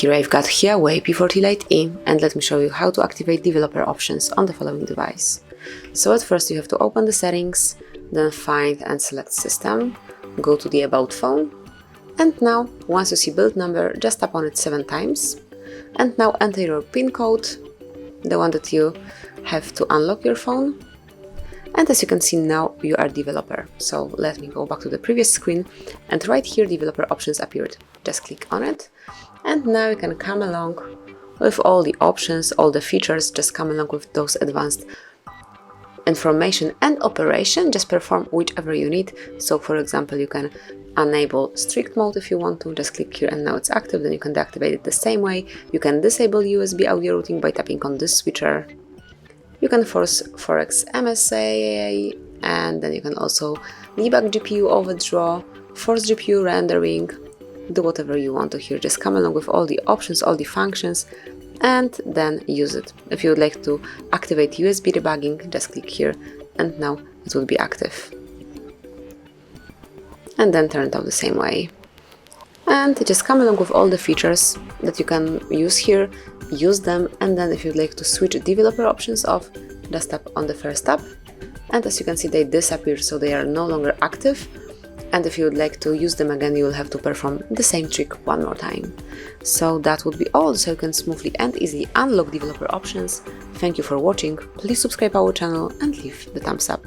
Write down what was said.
Here I've got HUAWEI P40 Lite E, and let me show you how to activate developer options on the following device. So at first you have to open the settings, then find and select System, go to the About phone, and now once you see build number, just tap on it 7 times, and now enter your PIN code, the one that you have to unlock your phone. And as you can see, now you are developer. So let me go back to the previous screen, and right here developer options appeared. Just click on it, and now you can come along with all the options, all the features, just come along with those advanced information and operation, just perform whichever you need. So for example, you can enable strict mode if you want to, just click here and now it's active, then you can deactivate it the same way. You can disable USB audio routing by tapping on this switcher. You can force Forex MSA, and then you can also debug GPU overdraw, force GPU rendering, do whatever you want to here. Just come along with all the options, all the functions, and then use it. If you would like to activate USB debugging, just click here and now it will be active. And then turn it off the same way. And just come along with all the features that you can use here, use them, and then if you'd like to switch developer options off, just tap on the first tab, and as you can see they disappear, so they are no longer active. And if you would like to use them again, you will have to perform the same trick one more time. So that would be all, so you can smoothly and easily unlock developer options. Thank you for watching, please subscribe our channel and leave the thumbs up.